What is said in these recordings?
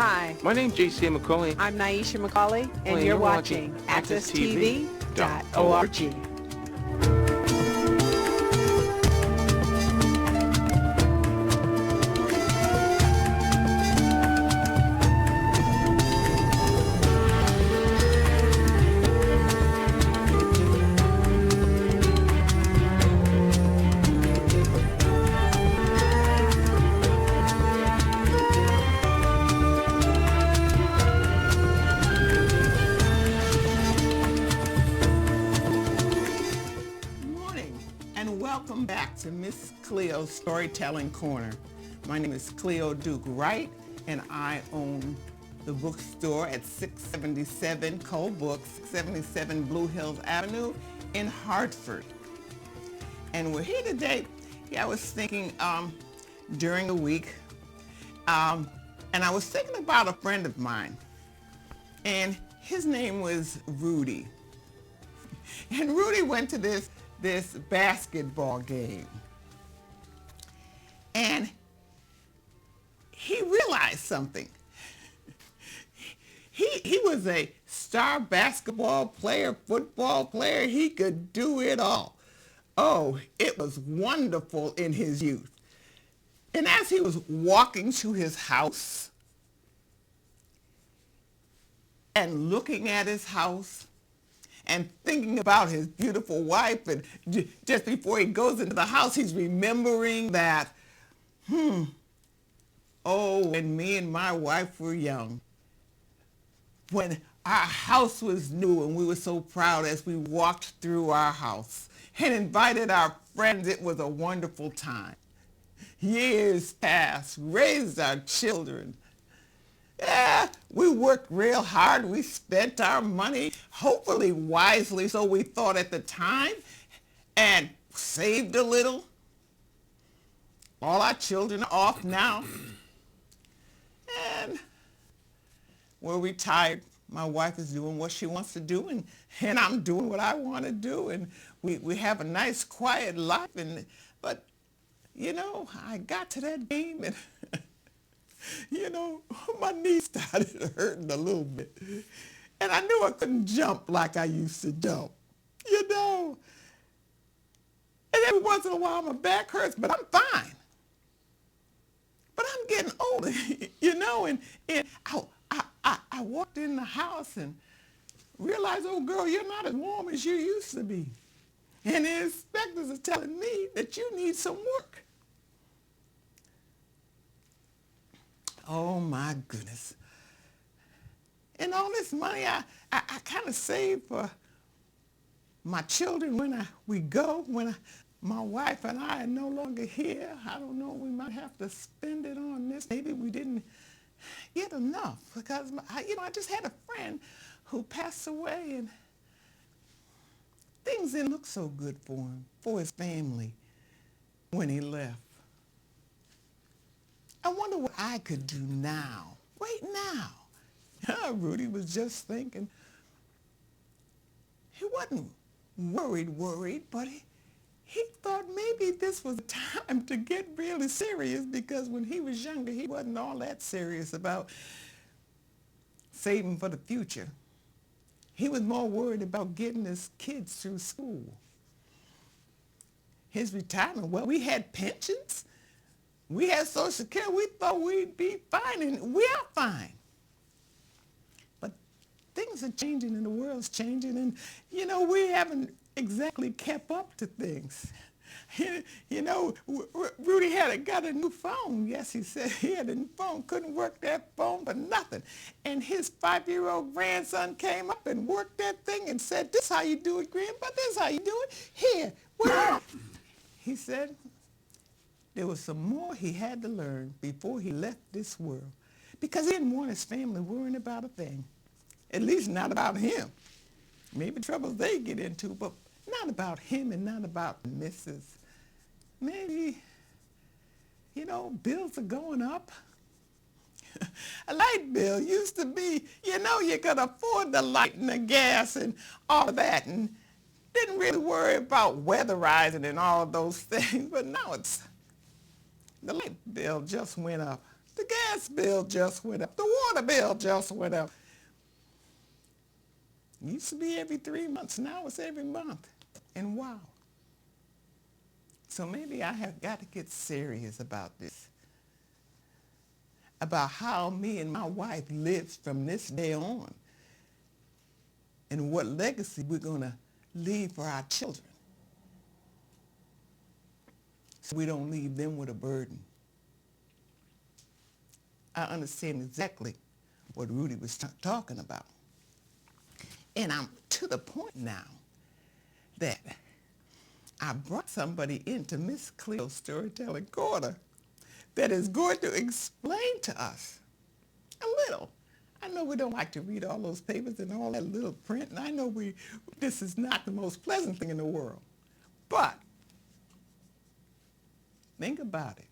Hi, My name's J.C. McCauley. I'm Naisha McCauley, and you're watching AccessTV.org. Welcome back to Miss Cleo's Storytelling Corner. My name is Cleo Duke Wright, and I own the bookstore at 677 Cole Books, 677 Blue Hills Avenue in Hartford. And we're here today. I was thinking during the week, and I was thinking about a friend of mine, and his name was Rudy. And Rudy went to this basketball game, and he realized something. He was a star basketball player, football player. He could do it all. Oh, it was wonderful in his youth. And as he was walking to his house and looking at his house and thinking about his beautiful wife, and just before he goes into the house, he's remembering that, when me and my wife were young, when our house was new and we were so proud as we walked through our house and invited our friends, it was a wonderful time. Years passed, raised our children. Yeah, we worked real hard. We spent our money, hopefully wisely, so we thought at the time, and saved a little. All our children are off now. And we're retired. My wife is doing what she wants to do, and I'm doing what I want to do. And we have a nice, quiet life. But, I got to that game, and my knee started hurting a little bit. And I knew I couldn't jump like I used to jump, And every once in a while my back hurts, but I'm fine. But I'm getting older, and I walked in the house and realized, oh girl, you're not as warm as you used to be. And the inspectors are telling me that you need some work. Oh my goodness. And all this money I kind of saved for my children when my wife and I are no longer here. I don't know, we might have to spend it on this. Maybe we didn't get enough because, I just had a friend who passed away, and things didn't look so good for him, for his family when he left. I wonder what I could do now, right now. Rudy was just thinking. He wasn't worried, but he thought maybe this was time to get really serious, because when he was younger, he wasn't all that serious about saving for the future. He was more worried about getting his kids through school. His retirement, well, we had pensions. We had Social Security. We thought we'd be fine, and we are fine. But things are changing, and the world's changing, and, we haven't exactly kept up to things. Rudy got a new phone. Yes, he said he had a new phone. Couldn't work that phone for nothing. And his 5-year-old grandson came up and worked that thing and said, "This how you do it, Grandpa. This how you do it. Here, where?" He said there was some more he had to learn before he left this world, because he didn't want his family worrying about a thing, at least not about him. Maybe troubles they get into, but not about him and not about the missus. Maybe, bills are going up. A light bill used to be, you could afford the light and the gas and all of that, and didn't really worry about weatherizing and all of those things. But now the light bill just went up. The gas gas bill just went up. The water bill just went up. It used to be every 3 months. Now it's every month. And wow. So maybe I have got to get serious about this, about how me and my wife live from this day on, and what legacy we're going to leave for our children, so we don't leave them with a burden. I understand exactly what Rudy was talking about. And I'm to the point now that I brought somebody into Miss Cleo's Storytelling Corner that is going to explain to us a little. I know we don't like to read all those papers and all that little print, and I know this is not the most pleasant thing in the world. But think about it.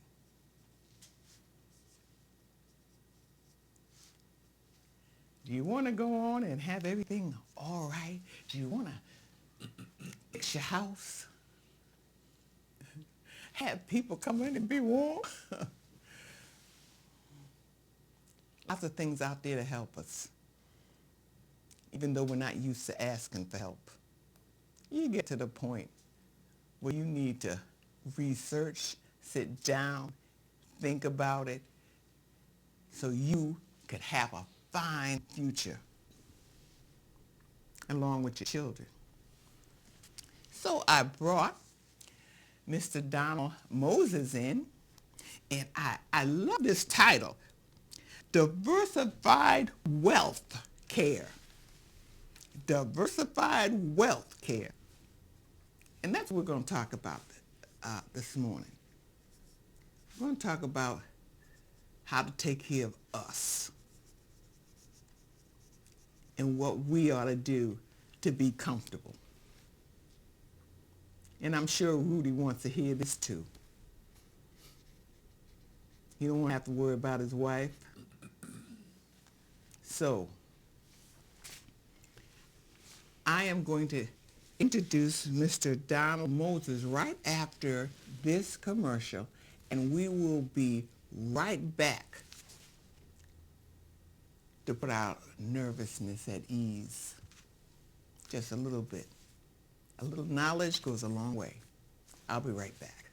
Do you want to go on and have everything all right? Do you want to fix your house? Have people come in and be warm? Lots of things out there to help us, even though we're not used to asking for help. You get to the point where you need to research, sit down, think about it, so you could have a fine future along with your children. So I brought Mr. Donald Moses in, and I love this title, Diversified Wealth Care. Diversified Wealth Care. And that's what we're going to talk about this morning. We're going to talk about how to take care of us and what we ought to do to be comfortable. And I'm sure Rudy wants to hear this too. He don't want to have to worry about his wife. So, I am going to introduce Mr. Donald Moses right after this commercial, and we will be right back to put our nervousness at ease. Just a little bit. A little knowledge goes a long way. I'll be right back.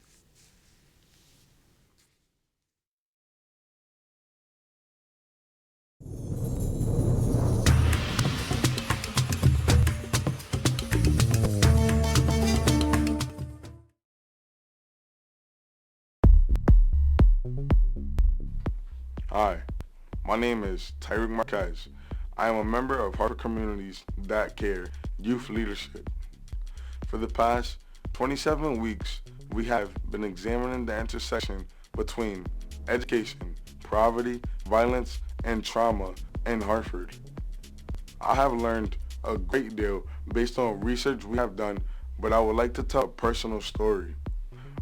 Hi, my name is Tyreek Marquez. I am a member of Harvard Community's That Care Youth Leadership. For the past 27 weeks, we have been examining the intersection between education, poverty, violence, and trauma in Hartford. I have learned a great deal based on research we have done, but I would like to tell a personal story.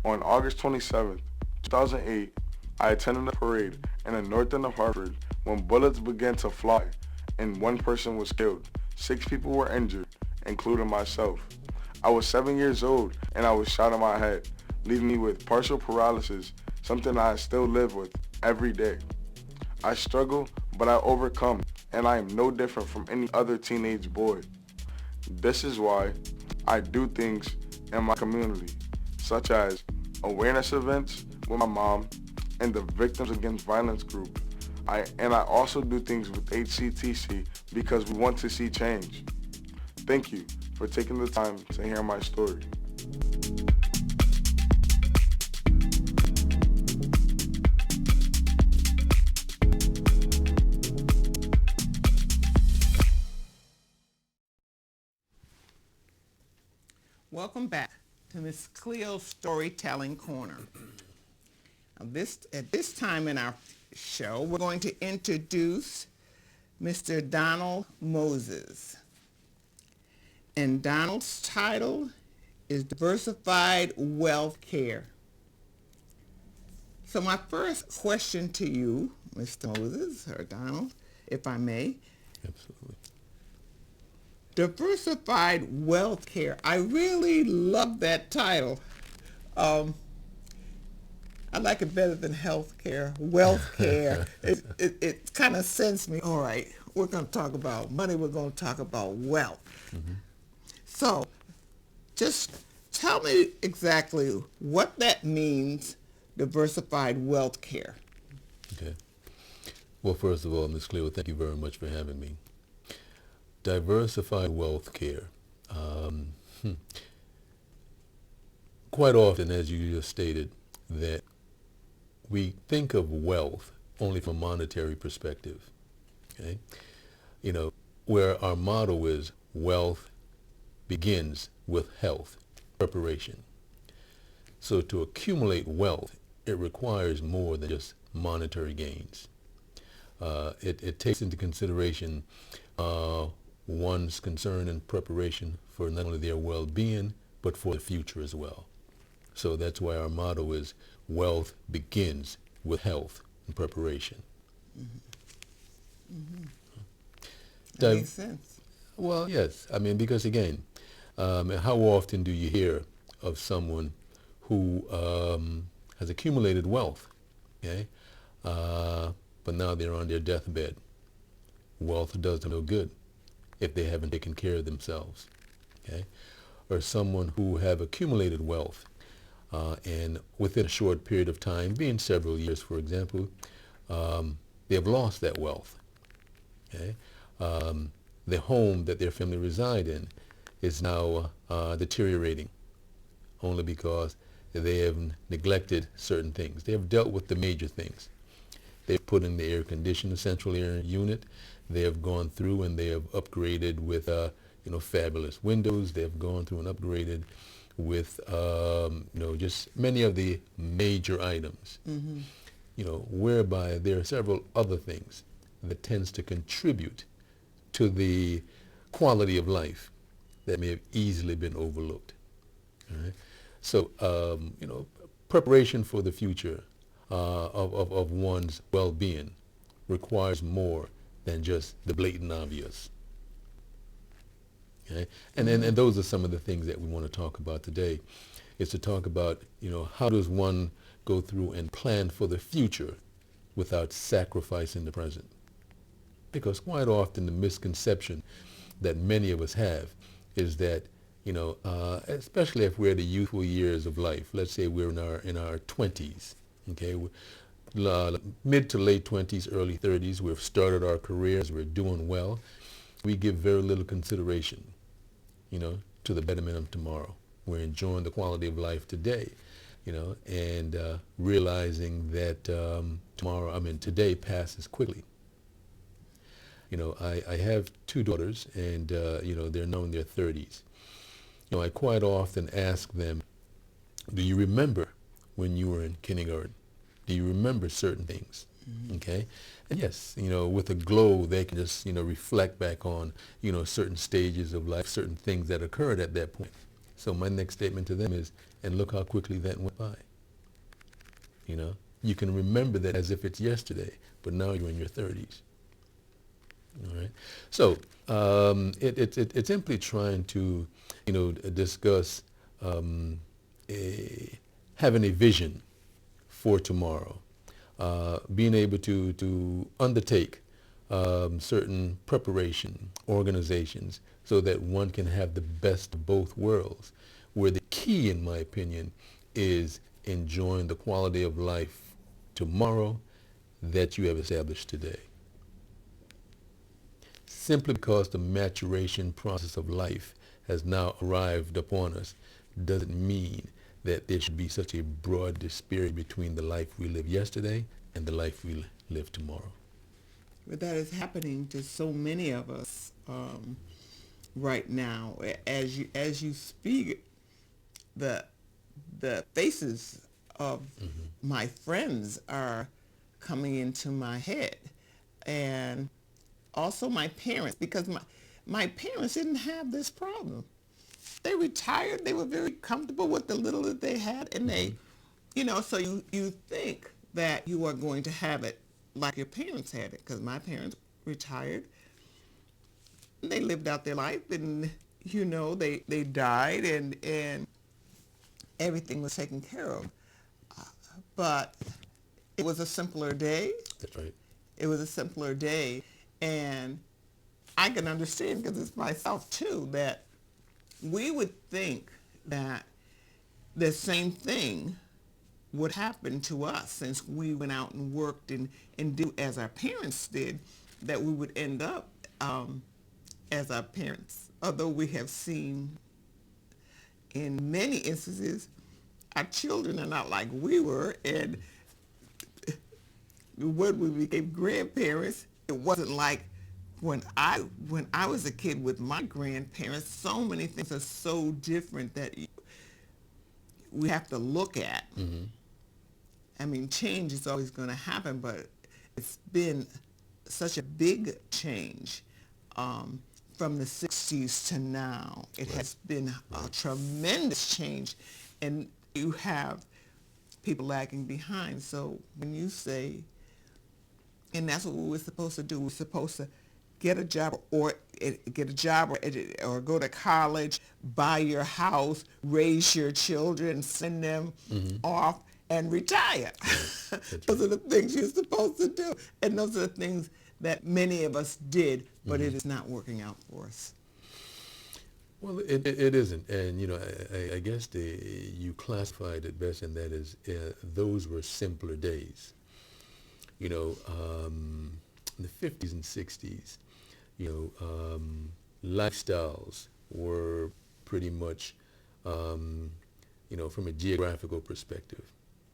On August 27, 2008, I attended a parade in the north end of Hartford when bullets began to fly and one person was killed. 6 people were injured, including myself. I was 7 years old and I was shot in my head, leaving me with partial paralysis, something I still live with every day. I struggle, but I overcome, and I am no different from any other teenage boy. This is why I do things in my community, such as awareness events with my mom and the Victims Against Violence group. I also do things with HCTC because we want to see change. Thank you for taking the time to hear my story. Welcome back to Miss Cleo's Storytelling Corner. At this time in our show, we're going to introduce Mr. Donald Moses. And Donald's title is Diversified Wealth Care. So my first question to you, Mr. Moses, or Donald, if I may. Absolutely. Diversified Wealth Care. I really love that title. I like it better than health care, wealth care. It kind of sends me, all right, we're going to talk about money, we're going to talk about wealth. Mm-hmm. So just tell me exactly what that means, diversified wealth care. Okay. Well, first of all, Miss Cleo, thank you very much for having me. Diversified wealth care. Quite often, as you just stated, that we think of wealth only from a monetary perspective. Okay? You know, where our motto is wealth begins with health, preparation. So to accumulate wealth, it requires more than just monetary gains. It takes into consideration one's concern and preparation for not only their well-being, but for the future as well. So that's why our motto is wealth begins with health and preparation. Mm-hmm. Mm-hmm. That Div- makes sense. Well, yes. I mean, because again, how often do you hear of someone who has accumulated wealth, okay, but now they're on their deathbed? Wealth does them no good if they haven't taken care of themselves, okay? Or someone who have accumulated wealth and within a short period of time, being several years, for example, they have lost that wealth, okay? The home that their family reside in is now deteriorating only because they have neglected certain things. They have dealt with the major things. They've put in the air conditioner, central air unit. They have gone through and they have upgraded with fabulous windows. They have gone through and upgraded with just many of the major items. Mm-hmm. Whereby there are several other things that tends to contribute to the quality of life that may have easily been overlooked. All right? So, preparation for the future of one's well-being requires more than just the blatant obvious. Okay? And those are some of the things that we want to talk about today, is to talk about, how does one go through and plan for the future without sacrificing the present? Because quite often the misconception that many of us have is that, especially if we're the youthful years of life, let's say we're in our 20s, okay, mid to late 20s, early 30s, we've started our careers, we're doing well, we give very little consideration, to the betterment of tomorrow. We're enjoying the quality of life today, and realizing that today passes quickly. I have two daughters, and they're now in their 30s. I quite often ask them, do you remember when you were in kindergarten? Do you remember certain things? Mm-hmm. Okay? And yes, with a glow, they can just, reflect back on, certain stages of life, certain things that occurred at that point. So my next statement to them is, and look how quickly that went by. You can remember that as if it's yesterday, but now you're in your 30s. All right. So it's simply trying to, discuss having a vision for tomorrow, being able to undertake certain preparation organizations so that one can have the best of both worlds, where the key, in my opinion, is enjoying the quality of life tomorrow that you have established today. Simply because the maturation process of life has now arrived upon us doesn't mean that there should be such a broad disparity between the life we lived yesterday and the life we live tomorrow. But that is happening to so many of us right now. As you speak, the faces of my friends are coming into my head, and also my parents, because my parents didn't have this problem. They retired. They were very comfortable with the little that they had, and they, so you think that you are going to have it like your parents had it, because my parents retired. They lived out their life, and they died, and everything was taken care of. but it was a simpler day. That's right. It was a simpler day, and I can understand, because it's myself too, that we would think that the same thing would happen to us since we went out and worked and do as our parents did, that we would end up as our parents. Although we have seen in many instances our children are not like we were, and when we became grandparents, it wasn't like when I was a kid with my grandparents. So many things are so different that we have to look at. Mm-hmm. I mean, change is always going to happen, but it's been such a big change from the 60s to now. It has been a tremendous change, and you have people lagging behind. So when you say, and that's what we were supposed to do, we're supposed to get a job or go to college, buy your house, raise your children, send them off, and retire. Those are the things you're supposed to do. And those are the things that many of us did, but it is not working out for us. Well, it isn't. And, I guess you classified it best, and that is those were simpler days. In the 50s and 60s, lifestyles were pretty much, from a geographical perspective.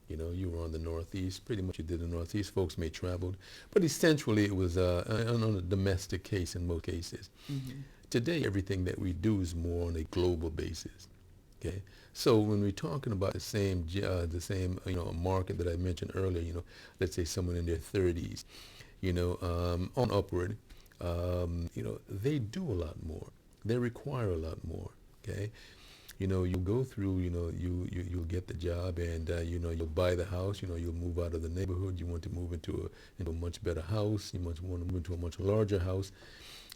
You were on the Northeast, pretty much you did the Northeast. Folks may traveled, but essentially it was on a domestic case in most cases. Mm-hmm. Today, everything that we do is more on a global basis. Okay, so when we're talking about the same market that I mentioned earlier, let's say someone in their 30s, on upward, they do a lot more. They require a lot more. Okay. You'll go through, you'll get the job, and, you'll buy the house, you'll move out of the neighborhood. You want to move into a much better house. You want to move into a much larger house.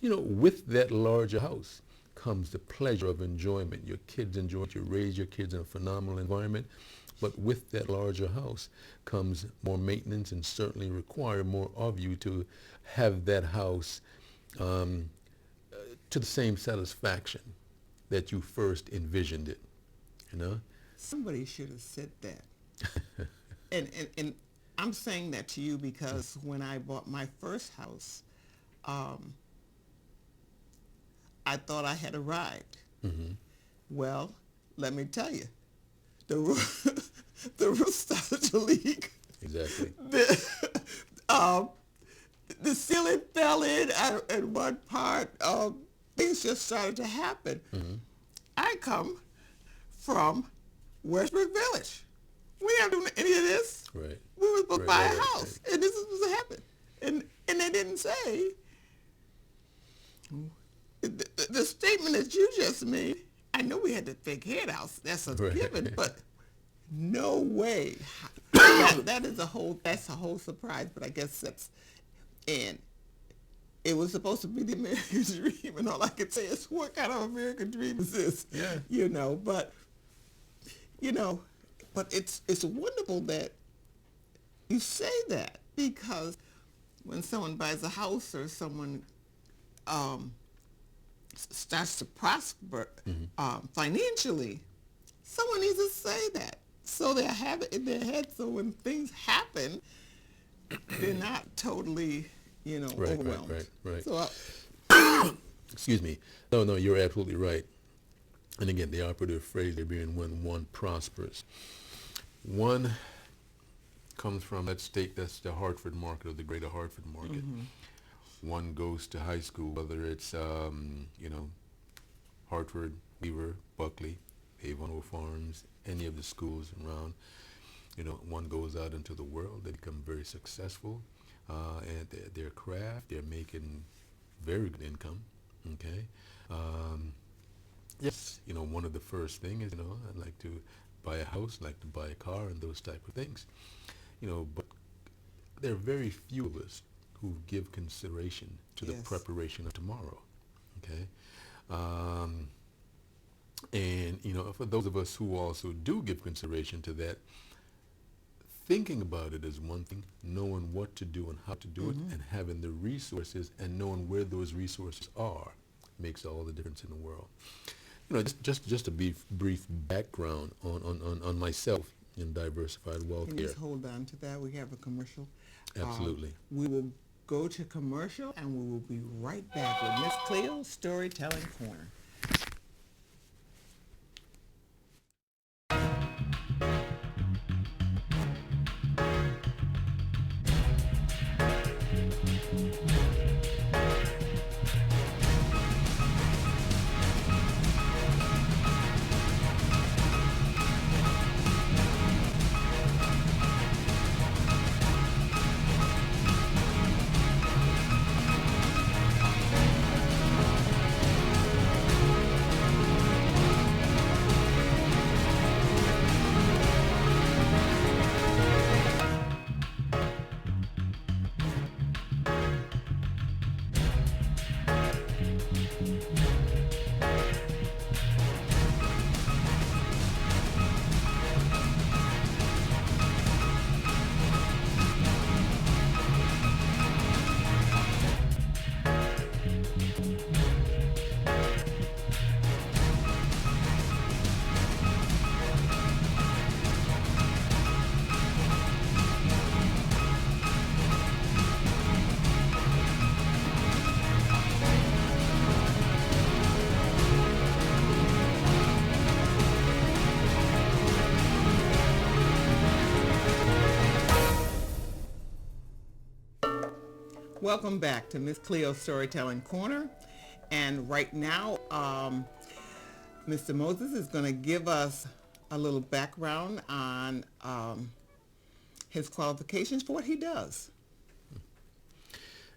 With that larger house comes the pleasure of enjoyment. Your kids enjoy it. You raise your kids in a phenomenal environment. But with that larger house comes more maintenance, and certainly require more of you to have that house to the same satisfaction that you first envisioned it, Somebody should have said that. and I'm saying that to you because when I bought my first house, I thought I had arrived. Mm-hmm. Well, let me tell you, the roof started to leak. Exactly. The ceiling fell in at one part. Things just started to happen. Mm-hmm. I come from Westbrook Village. We haven't done any of this. Right. We were supposed to buy a house, and this is supposed to happen. And they didn't say, the statement that you just made, I know we had the fake head house. That's a given, but no way. That's a whole surprise, but I guess and it was supposed to be the American dream, and all I can say is, what kind of American dream is this? Yeah. But it's wonderful that you say that, because when someone buys a house or someone starts to prosper financially, someone needs to say that, so they have it in their head, so when things happen, they're not totally overwhelmed. Right. So excuse me. No, you're absolutely right. And again, the operative phrase there being when one prospers. One comes from, that's the Hartford market, or the greater Hartford market. Mm-hmm. One goes to high school, whether it's, Hartford, Weaver, Buckley, Avon Farms, any of the schools around. One goes out into the world, they become very successful. At their craft, they're making very good income. Okay, yes, one of the first things is, I'd like to buy a house, like to buy a car, and those type of things. But there are very few of us who give consideration to the preparation of tomorrow. Okay, and for those of us who also do give consideration to that, thinking about it is one thing, knowing what to do and how to do it, and having the resources and knowing where those resources are makes all the difference in the world. You know, just a brief background on myself in Diversified Wealth Can you Care. just hold on to that? We have a commercial. Absolutely. We will go to commercial, and we will be right back with Miss Cleo's Storytelling Corner. Welcome back to Miss Cleo's Storytelling Corner. And right now, Mr. Moses is going to give us a little background on his qualifications for what he does.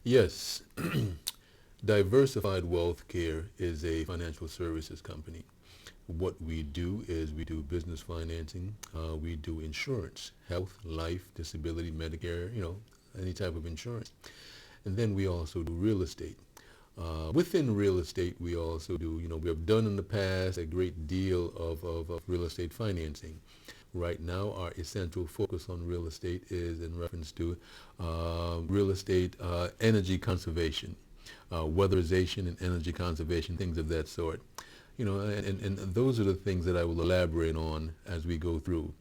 Yes. Diversified Wealth Care is a financial services company. What we do is we do business financing, we do insurance, health, life, disability, Medicare, you know, any type of insurance. And then we also do real estate. Within real estate, we also do, you know, we have done in the past a great deal of real estate financing. Right now, our essential focus on real estate is in reference to real estate energy conservation, weatherization and energy conservation, things of that sort. You know, and those are the things that I will elaborate on as we go through.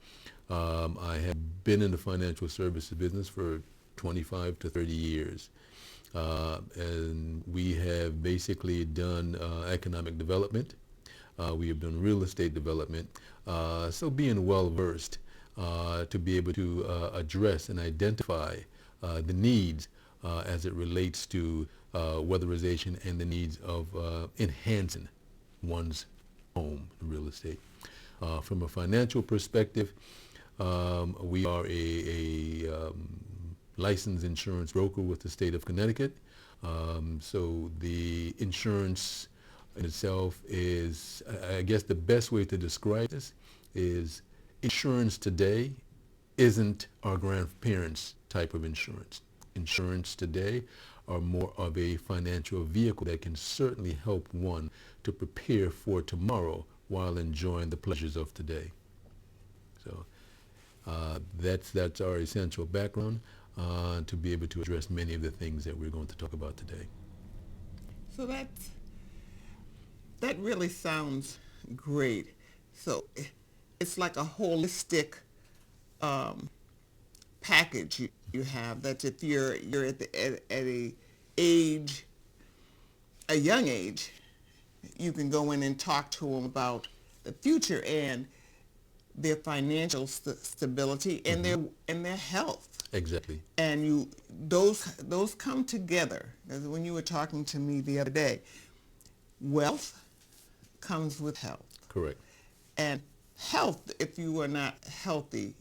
I have been in the financial services business for 25 to 30 years. And we have basically done economic development. We have done real estate development. So being well versed to be able to address and identify the needs as it relates to weatherization and the needs of enhancing one's home in real estate. From a financial perspective, we are a licensed insurance broker with the state of Connecticut. So the insurance in itself is, I guess the best way to describe this is insurance today isn't our grandparents' type of insurance. Insurance today are more of a financial vehicle that can certainly help one to prepare for tomorrow while enjoying the pleasures of today. So that's our essential background to be able to address many of the things that we're going to talk about today. So that really sounds great. So it's like a holistic package you have. That if you're at a young age, you can go in and talk to them about the future and their financial stability and their health. Exactly. And those come together. Because when you were talking to me the other day, wealth comes with health. Correct. And health, if you are not healthy,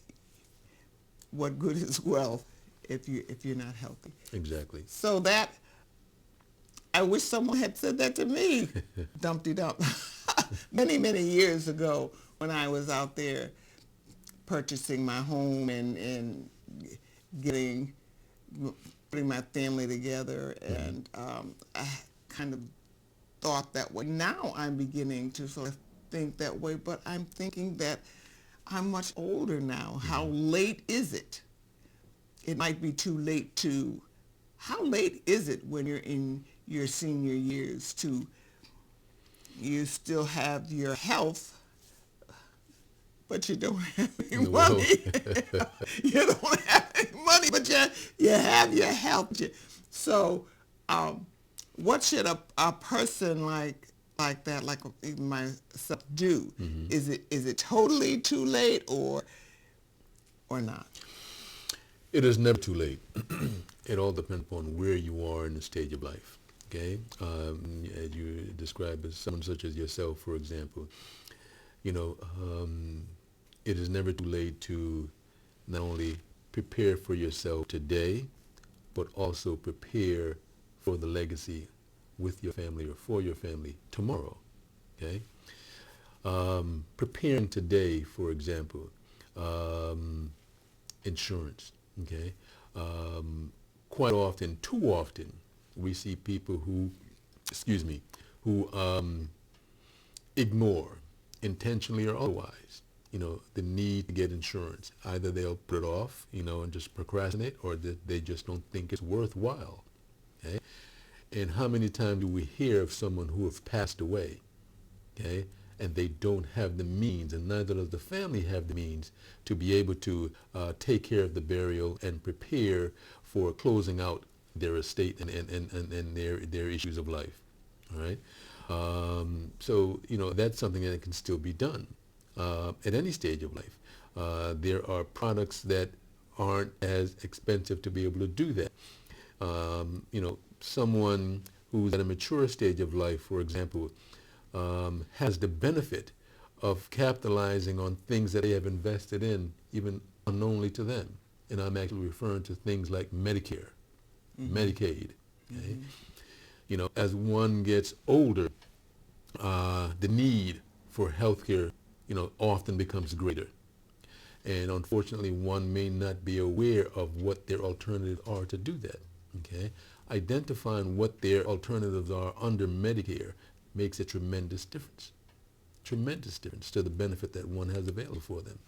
what good is wealth if you're not healthy? Exactly. So that, I wish someone had said that to me, Dumpty Dump, many years ago when I was out there purchasing my home and putting my family together, and I kind of thought that way. Now I'm beginning to sort of think that way, but I'm thinking that I'm much older now. How late is it? It might be too late to, how late is it when you're in your senior years to, you still have your health, but you don't have any Well, money. You don't have any money, but you have your health. So what should a person like that, like even myself, do? Is it totally too late or not? it is never too late. It all depends upon where you are in the stage of life. Okay, as you described as someone such as yourself, for example, you know, it is never too late to not only prepare for yourself today, but also prepare for the legacy with your family or for your family tomorrow. Okay, preparing today, for example, insurance. Okay, quite often, too often, we see people who, ignore, intentionally or otherwise, the need to get insurance. Either they'll put it off, and just procrastinate, or that they just don't think it's worthwhile. Okay, and how many times do we hear of someone who have passed away? Okay, and they don't have the means, and neither does the family have the means to be able to take care of the burial and prepare for closing out their estate and their issues of life. All right. So that's something that can still be done at any stage of life. There are products that aren't as expensive to be able to do that. Someone who's at a mature stage of life, for example, has the benefit of capitalizing on things that they have invested in, even unknownly to them. And I'm actually referring to things like Medicare, Medicaid. Okay? As one gets older, the need for health care, often becomes greater. And unfortunately, one may not be aware of what their alternatives are to do that. Okay? Identifying what their alternatives are under Medicare makes a tremendous difference to the benefit that one has available for them.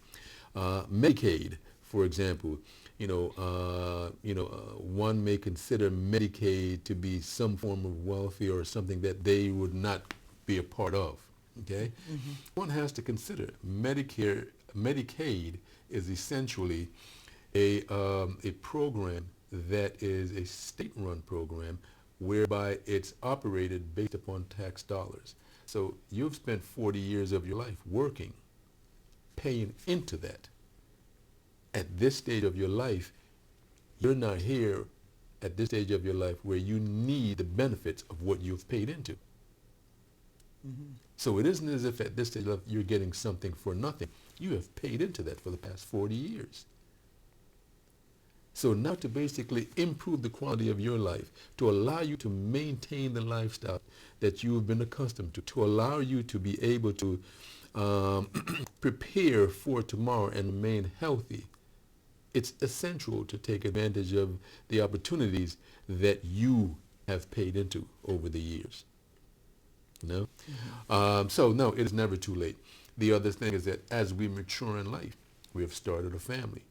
Medicaid, for example, one may consider Medicaid to be some form of welfare or something that they would not be a part of. Okay, one has to consider Medicaid is essentially a program that is a state-run program whereby it's operated based upon tax dollars. So you've spent 40 years of your life working, paying into that. At this stage of your life, you're not here at this stage of your life where you need the benefits of what you've paid into. So it isn't as if at this stage of life you're getting something for nothing. You have paid into that for the past 40 years. So now to basically improve the quality of your life, to allow you to maintain the lifestyle that you've been accustomed to allow you to be able to prepare for tomorrow and remain healthy, it's essential to take advantage of the opportunities that you have paid into over the years. So no, it is never too late. The other thing is that as we mature in life, we have started a family.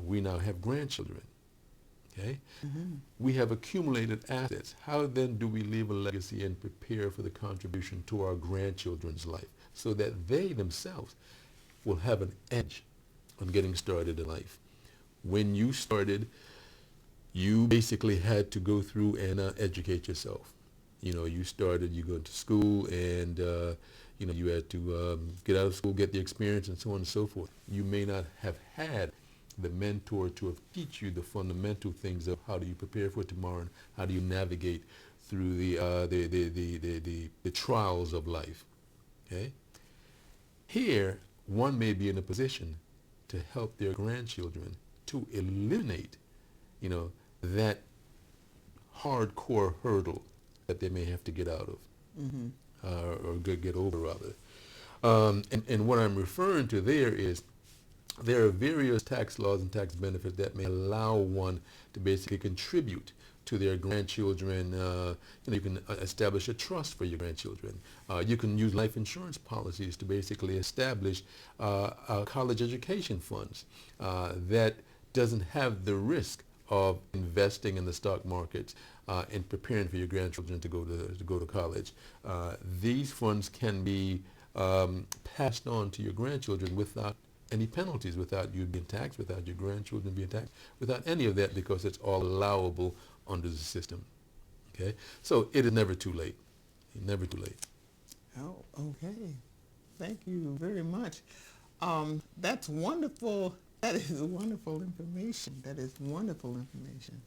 We now have grandchildren. Okay? We have accumulated assets. How then do we leave a legacy and prepare for the contribution to our grandchildren's life so that they themselves will have an edge on getting started in life? When you started, you basically had to go through and educate yourself. You started, you go to school and you had to get out of school, get the experience, and so on and so forth. You may not have had the mentor to have teach you the fundamental things of how do you prepare for tomorrow and how do you navigate through the trials of life. Okay? Here, one may be in a position to help their grandchildren to eliminate, that hardcore hurdle that they may have to get out of, or get over rather. And what I'm referring to there is there are various tax laws and tax benefits that may allow one to basically contribute to their grandchildren. You can establish a trust for your grandchildren. You can use life insurance policies to basically establish college education funds that doesn't have the risk of investing in the stock markets and preparing for your grandchildren to go to college. These funds can be passed on to your grandchildren without any penalties, without you being taxed, without your grandchildren being taxed, without any of that, because it's all allowable under the system. Okay, so it is never too late. Never too late. Oh, okay. Thank you very much. That's wonderful. That is wonderful information. That is wonderful information.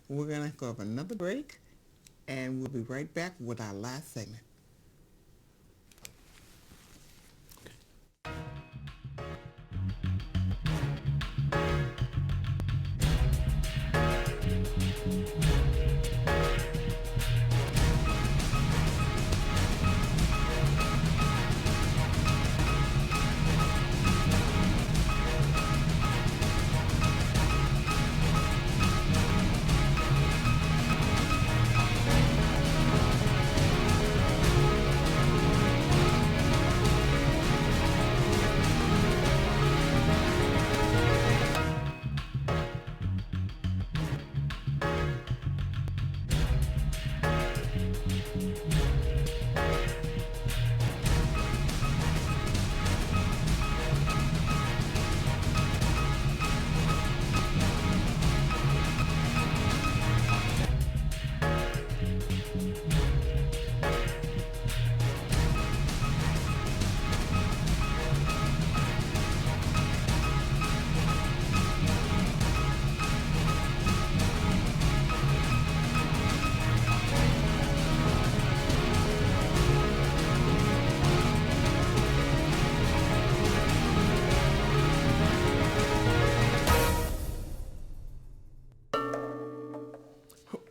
We're going to go have another break, and we'll be right back with our last segment.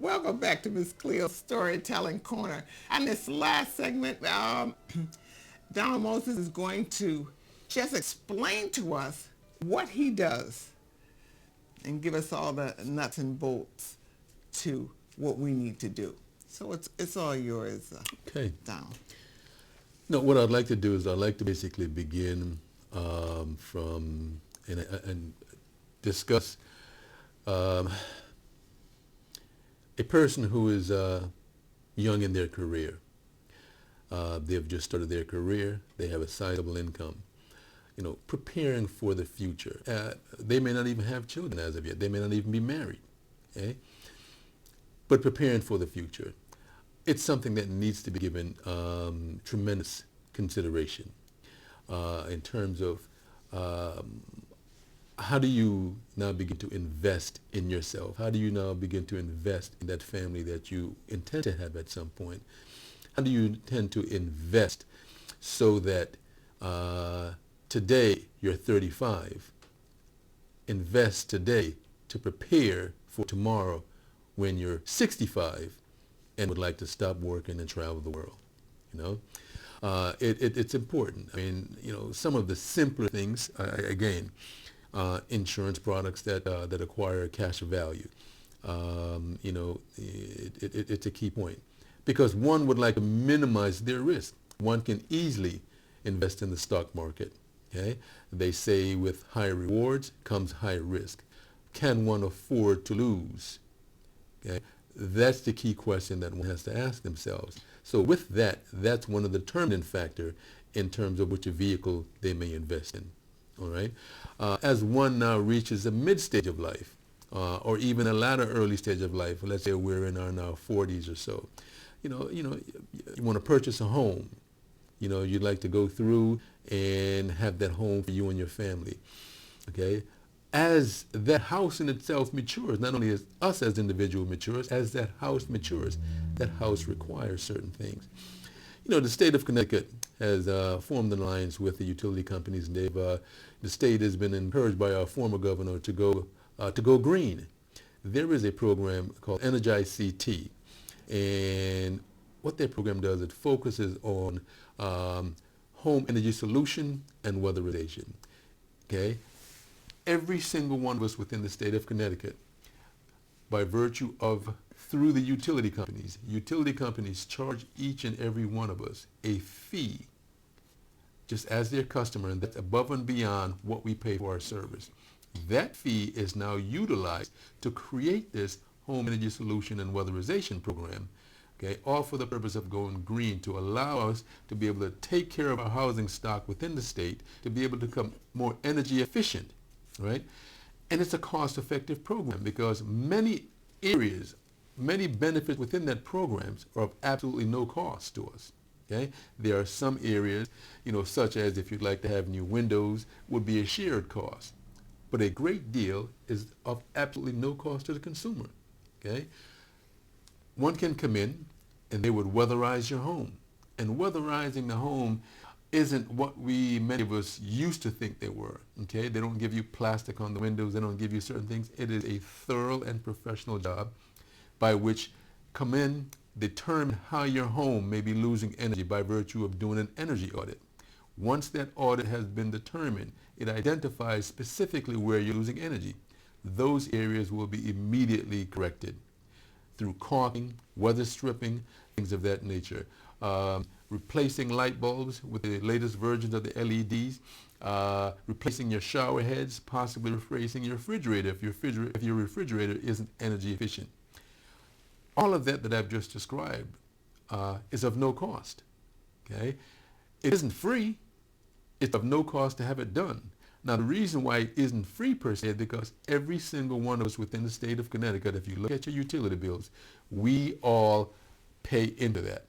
Welcome back to Miss Cleo's Storytelling Corner. And this last segment, Donald Moses is going to just explain to us what he does and give us all the nuts and bolts to what we need to do. So it's all yours, Okay. Donald. No, what I'd like to do is I'd like to basically begin from and discuss a person who is young in their career. They've just started their career. They have a sizable income. Preparing for the future. They may not even have children as of yet. They may not even be married. Okay? But preparing for the future. It's something that needs to be given tremendous consideration in terms of how do you now begin to invest in yourself? How do you now begin to invest in that family that you intend to have at some point? How do you intend to invest so that today you're 35? Invest today to prepare for tomorrow when you're 65 and would like to stop working and travel the world. It's important. I mean, some of the simpler things, again, insurance products that acquire cash value. It's a key point because one would like to minimize their risk. One can easily invest in the stock market. Okay, they say with high rewards comes high risk. Can one afford to lose? Okay, that's the key question that one has to ask themselves. So with that, that's one of the determining factor in terms of which vehicle they may invest in. All right. As one now reaches a mid-stage of life, or even a latter early stage of life, let's say we're in our now 40s or so, you want to purchase a home. You'd like to go through and have that home for you and your family. Okay. As that house in itself matures, not only as us as individuals matures, as that house matures, that house requires certain things. The state of Connecticut has formed an alliance with the utility companies, and the state has been encouraged by our former governor to go green. There is a program called Energize CT, and what that program does, it focuses on home energy solution and weatherization. Okay, every single one of us within the state of Connecticut by virtue of through the utility companies. Utility companies charge each and every one of us a fee just as their customer, and that's above and beyond what we pay for our service. That fee is now utilized to create this home energy solution and weatherization program, okay, all for the purpose of going green, to allow us to be able to take care of our housing stock within the state, to be able to become more energy efficient, right? And it's a cost-effective program because many areas, many benefits within that program are of absolutely no cost to us. Okay? There are some areas, such as if you'd like to have new windows, would be a shared cost. But a great deal is of absolutely no cost to the consumer. Okay? One can come in and they would weatherize your home. And weatherizing the home isn't what many of us used to think they were. Okay? They don't give you plastic on the windows. They don't give you certain things. It is a thorough and professional job by which come in, determine how your home may be losing energy by virtue of doing an energy audit. Once that audit has been determined, it identifies specifically where you're losing energy. Those areas will be immediately corrected through caulking, weather stripping, things of that nature. Replacing light bulbs with the latest versions of the LEDs, replacing your shower heads, possibly replacing your refrigerator if your refrigerator isn't energy efficient. All of that I've just described is of no cost. Okay? It isn't free. It's of no cost to have it done. Now, the reason why it isn't free per se is because every single one of us within the state of Connecticut, if you look at your utility bills, we all pay into that.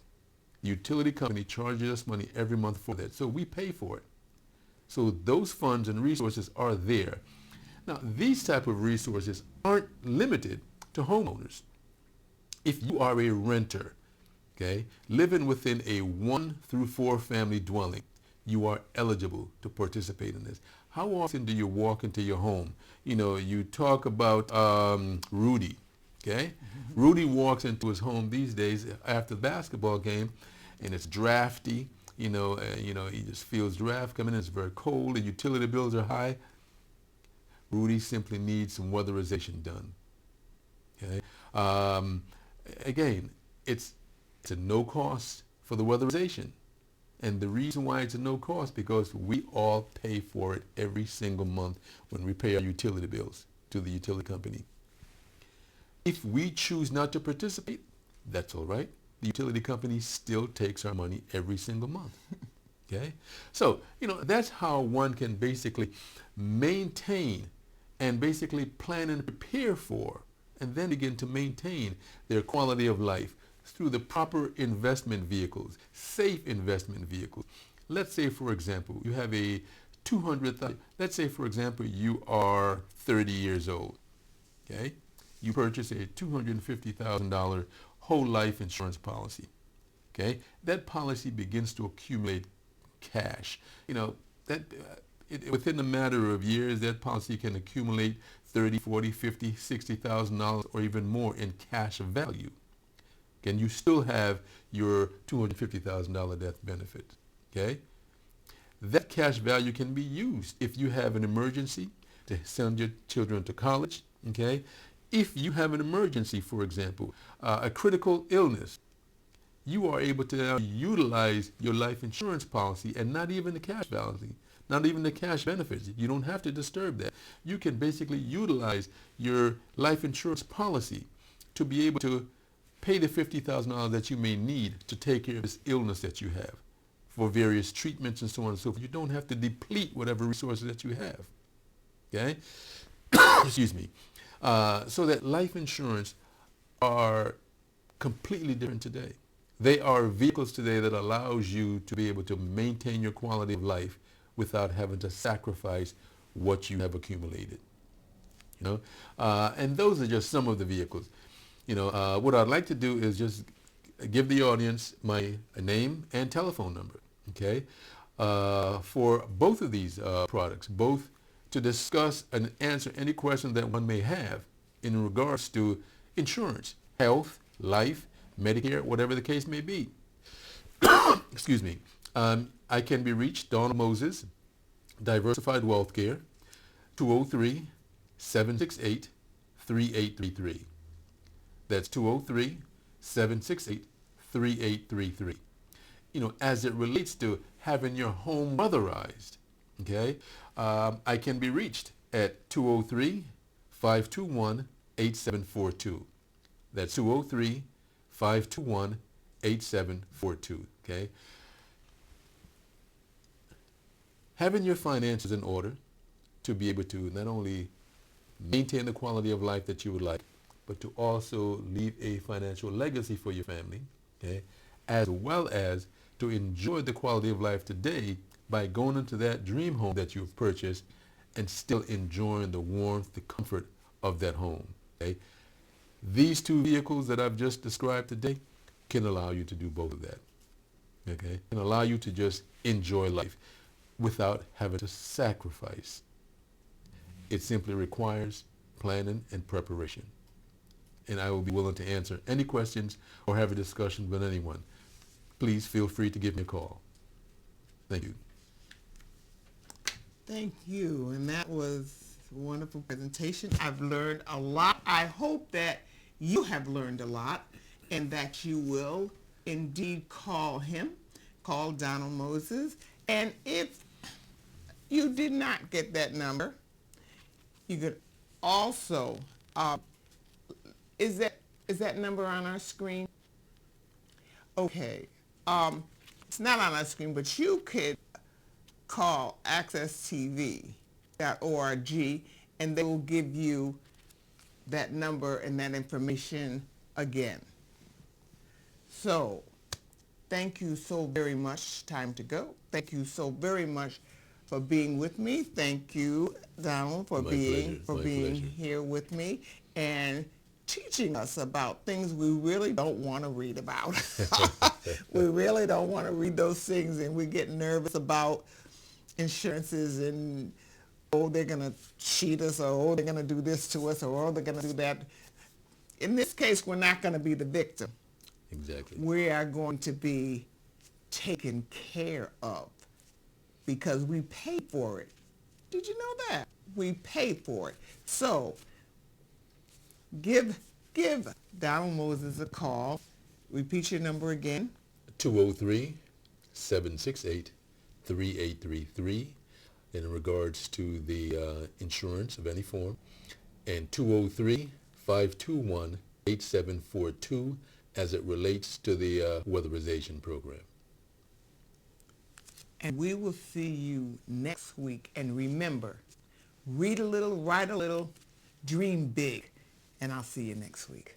The utility company charges us money every month for that, so we pay for it. So those funds and resources are there. Now, these type of resources aren't limited to homeowners. If you are a renter, okay, living within a 1 through 4 family dwelling, you are eligible to participate in this. How often do you walk into your home? You talk about Rudy, okay? Mm-hmm. Rudy walks into his home these days after the basketball game, and it's drafty. He just feels draft coming in. It's very cold. The utility bills are high. Rudy simply needs some weatherization done, okay? Again, it's a no cost for the weatherization. And the reason why it's a no cost, because we all pay for it every single month when we pay our utility bills to the utility company. If we choose not to participate, that's all right. The utility company still takes our money every single month. Okay? So, that's how one can basically maintain and basically plan and prepare for and then begin to maintain their quality of life through the proper investment vehicles, safe investment vehicles. Let's say, for example, you have a let's say, for example, you are 30 years old, okay? You purchase a $250,000 whole life insurance policy, okay? That policy begins to accumulate cash. Within a matter of years, that policy can accumulate $30, $40, $50, $60,000 or even more in cash value. And you still have your $250,000 death benefit, okay? That cash value can be used if you have an emergency to send your children to college, okay? If you have an emergency, for example, a critical illness, you are able to now utilize your life insurance policy and not even the cash value, not even the cash benefits. You don't have to disturb that. You can basically utilize your life insurance policy to be able to pay the $50,000 that you may need to take care of this illness that you have for various treatments and so on and so forth. You don't have to deplete whatever resources that you have, okay? Excuse me. So that life insurance are completely different today. They are vehicles today that allows you to be able to maintain your quality of life without having to sacrifice what you have accumulated, and those are just some of the vehicles. What I'd like to do is just give the audience my name and telephone number, okay, for both of these products, both to discuss and answer any questions that one may have in regards to insurance, health, life, Medicare, whatever the case may be. Excuse me. I can be reached, Donald Moses, Diversified Wealth Care, 203-768-3833. That's 203-768-3833. As it relates to having your home weatherized, okay, I can be reached at 203-521-8742. That's 203-521-8742, okay? Having your finances in order to be able to not only maintain the quality of life that you would like, but to also leave a financial legacy for your family, okay, as well as to enjoy the quality of life today by going into that dream home that you've purchased and still enjoying the warmth, the comfort of that home. Okay? These two vehicles that I've just described today can allow you to do both of that. Okay? Can allow you to just enjoy life without having to sacrifice. It simply requires planning and preparation. And I will be willing to answer any questions or have a discussion with anyone. Please feel free to give me a call. Thank you. Thank you. And that was a wonderful presentation. I've learned a lot. I hope that you have learned a lot and that you will indeed call Donald Moses. And if you did not get that number, you could also, is that number on our screen? Okay. It's not on our screen, but you could call accesstv.org and they will give you that number and that information again. So, thank you so very much. Time to go. Thank you so very much for being with me. Thank you, Donald, for being here with me and teaching us about things we really don't want to read about. We really don't want to read those things, and we get nervous about insurances and, oh, they're going to cheat us, or, oh, they're going to do this to us, or, oh, they're going to do that. In this case, we're not going to be the victim. Exactly. We are going to be taken care of because we pay for it. Did you know that? We pay for it. So give Donald Moses a call. Repeat your number again. 203-768-3833 in regards to the insurance of any form, and 203-521-8742 as it relates to the weatherization program. And we will see you next week. And remember, read a little, write a little, dream big. And I'll see you next week.